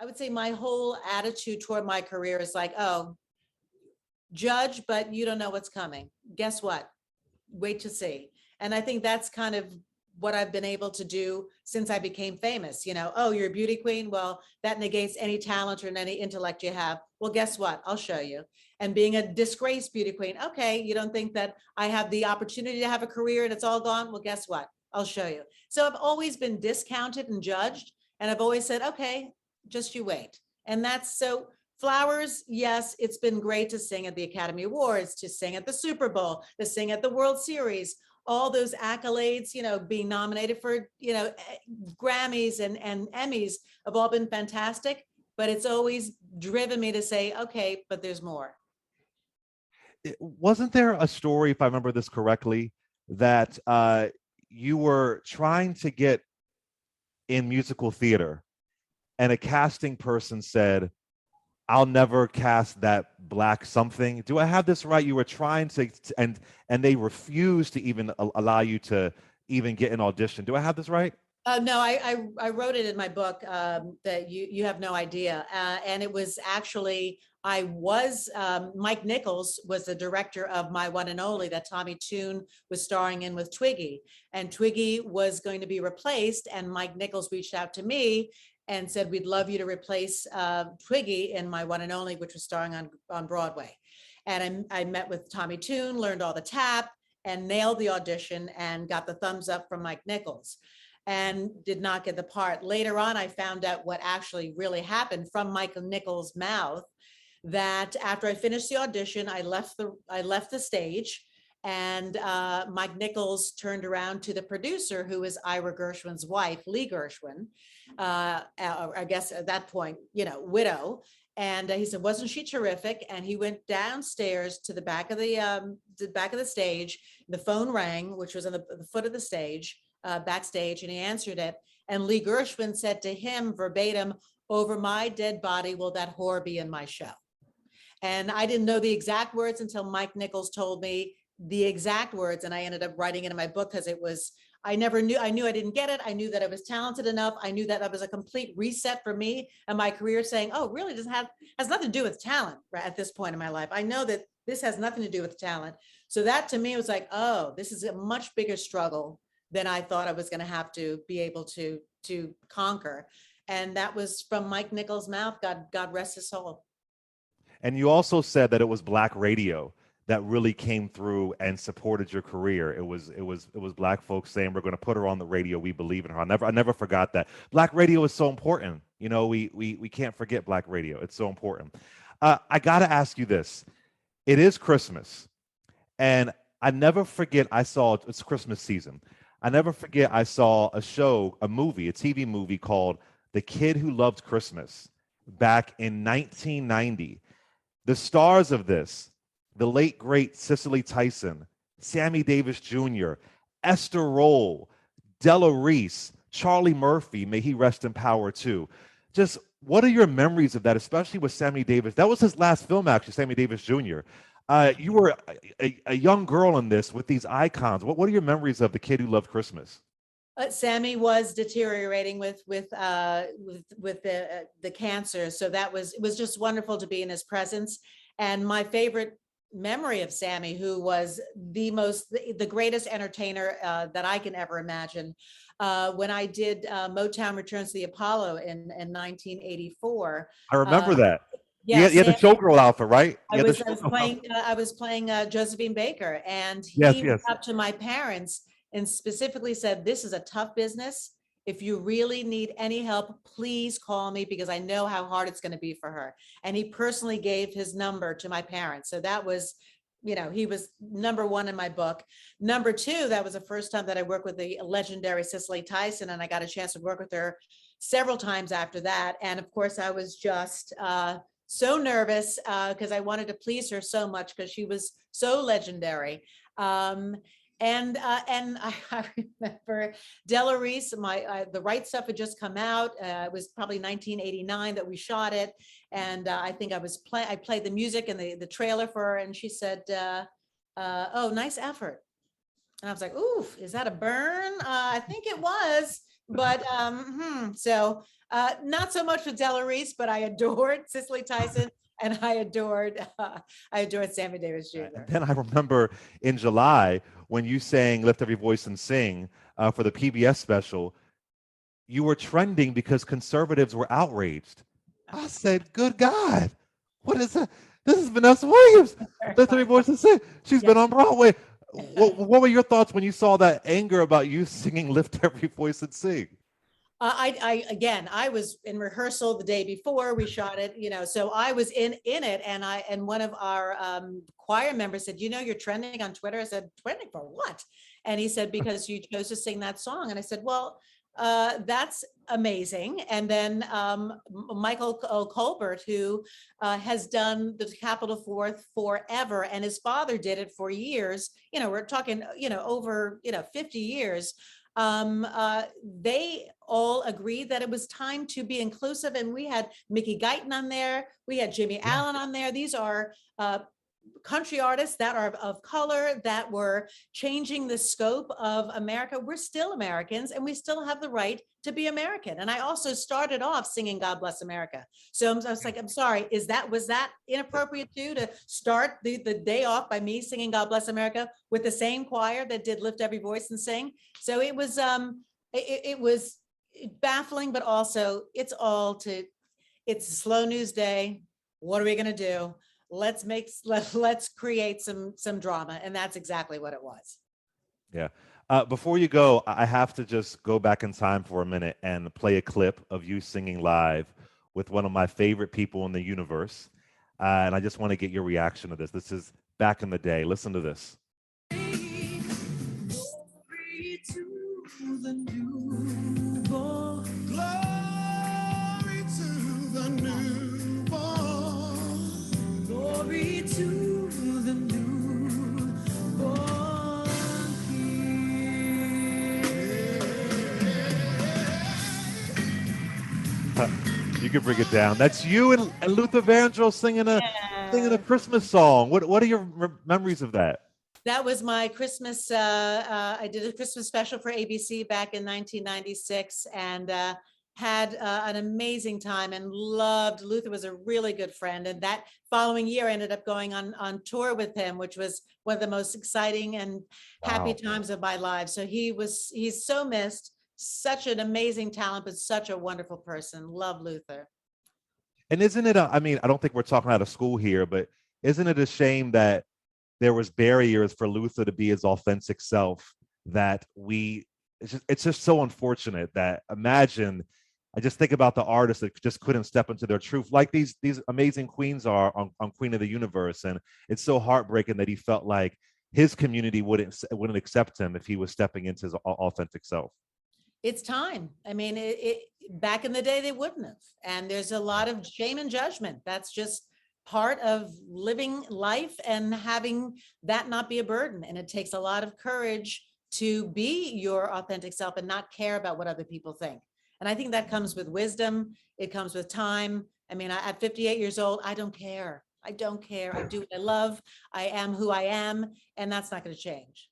I would say my whole attitude toward my career is like, oh, judge, but you don't know what's coming. Guess what? Wait to see. And I think that's kind of what I've been able to do since I became famous. Oh, you're a beauty queen. Well, that negates any talent or any intellect you have. Well, guess what? I'll show you. And being a disgraced beauty queen. Okay, you don't think that I have the opportunity to have a career and it's all gone? Well, guess what? I'll show you. So I've always been discounted and judged. And I've always said, okay, just you wait. And that's so. Flowers, yes, it's been great to sing at the Academy Awards, to sing at the Super Bowl, to sing at the World Series, all those accolades, being nominated for, Grammys and Emmys have all been fantastic, but it's always driven me to say, okay, but there's more. Wasn't there a story, if I remember this correctly, that you were trying to get in musical theater and a casting person said, I'll never cast that Black something. Do I have this right? You were trying to, and they refused to even allow you to even get an audition. Do I have this right? No, I wrote it in my book that you have no idea. And it was actually, Mike Nichols was the director of My One and Only that Tommy Tune was starring in with Twiggy. And Twiggy was going to be replaced, and Mike Nichols reached out to me and said, we'd love you to replace Twiggy in My One and Only, which was starring on Broadway. And I met with Tommy Tune, learned all the tap, and nailed the audition and got the thumbs up from Mike Nichols, and did not get the part. Later on, I found out what actually really happened from Michael Nichols' mouth, that after I finished the audition, I left the stage, and Mike Nichols turned around to the producer, who is Ira Gershwin's wife, Lee Gershwin, I guess at that point, widow. And he said, wasn't she terrific? And he went downstairs to the back of the stage. The phone rang, which was on the foot of the stage, backstage, and he answered it. And Lee Gershwin said to him verbatim, over my dead body will that whore be in my show. And I didn't know the exact words until Mike Nichols told me the exact words, and I ended up writing it in my book, because I knew I didn't get it. I knew that I was talented enough. I knew that that was a complete reset for me and my career, saying, oh, really has nothing to do with talent right at this point in my life. I know that this has nothing to do with talent. So that to me was like, oh, this is a much bigger struggle than I thought I was going to have to be able to conquer. And that was from Mike Nichols' mouth. God rest his soul. And you also said that it was Black radio that really came through and supported your career. It was Black folks saying, we're going to put her on the radio. We believe in her. I never forgot that. Black radio is so important. We can't forget Black radio. It's so important. I got to ask you this. It is Christmas, and I never forget, it's Christmas season. I never forget I saw a TV movie called The Kid Who Loved Christmas back in 1990. The stars of this, the late, great Cicely Tyson, Sammy Davis Jr., Esther Roll, Della Reese, Charlie Murphy, may he rest in power too. Just what are your memories of that, especially with Sammy Davis? That was his last film, actually, Sammy Davis Jr. You were a young girl in this with these icons. What are your memories of The Kid Who Loved Christmas? Sammy was deteriorating with the cancer, so it was just wonderful to be in his presence. And my favorite memory of Sammy, who was the greatest entertainer that I can ever imagine, when I did Motown Returns to the Apollo in 1984. I remember that. Yeah, you had the showgirl outfit, right? I was playing Josephine Baker, and he went up to my parents and specifically said, this is a tough business. If you really need any help, please call me, because I know how hard it's going to be for her. And he personally gave his number to my parents. So that was, he was number one in my book. Number two, that was the first time that I worked with the legendary Cicely Tyson, and I got a chance to work with her several times after that. And of course, I was just so nervous because I wanted to please her so much, because she was so legendary. And I remember Della Reese, The Right Stuff had just come out. It was probably 1989 that we shot it. And I think I played the music and the trailer for her. And she said, oh, nice effort. And I was like, ooh, is that a burn? I think it was. But not so much with Della Reese, but I adored Cicely Tyson, and I adored Sammy Davis Jr. And then I remember in July when you sang "Lift Every Voice and Sing" for the PBS special, you were trending because conservatives were outraged. I said, "Good God, what is that? This is Vanessa Williams. Lift Every Voice and Sing. She's been on Broadway." What were your thoughts when you saw that anger about you singing "Lift Every Voice and Sing"? I was in rehearsal the day before we shot it, so I was in it, and one of our choir members said, you're trending on Twitter. I said, trending for what? And he said, because you chose to sing that song. And I said, well, that's amazing. And then Michael Colbert, who has done the Capitol Fourth forever, and his father did it for years. We're talking, over 50 years. They all agreed that it was time to be inclusive, and we had Mickey Guyton on there, we had Jimmy Allen on there. These are country artists that are of color, that were changing the scope of America. We're still Americans, and we still have the right to be American. And I also started off singing "God Bless America." So I was like, I'm sorry, was that inappropriate too, to start the day off by me singing "God Bless America" with the same choir that did "Lift Every Voice and Sing"? So it was baffling, but also it's a slow news day. What are we going to do? Let's create some drama. And that's exactly what it was. Yeah. Before you go, I have to just go back in time for a minute and play a clip of you singing live with one of my favorite people in the universe. And I just want to get your reaction to this. This is back in the day. Listen to this. Glory to the newborn. Glory to the newborn. Glory to the newborn King. You can bring it down. That's you and Luther Vandross singing a Christmas song. What are your memories of that? That was my Christmas. I did a Christmas special for ABC back in 1996, and had an amazing time and loved. Luther was a really good friend, and that following year I ended up going on tour with him, which was one of the most exciting and happy times of my life. So he's so missed. Such an amazing talent, but such a wonderful person. Love Luther. And isn't it? I mean, I don't think we're talking out of school here, but isn't it a shame that there was barriers for Luther to be his authentic self, that it's just so unfortunate that I just think about the artists that just couldn't step into their truth, like these amazing queens are on Queen of the Universe. And it's so heartbreaking that he felt like his community wouldn't accept him if he was stepping into his authentic self. It's time. I mean, back in the day, they wouldn't have. And there's a lot of shame and judgment. That's just part of living life and having that not be a burden. And it takes a lot of courage to be your authentic self and not care about what other people think. And I think that comes with wisdom. It comes with time. I mean, at 58 years old, I don't care. I don't care. I do what I love. I am who I am. And that's not going to change.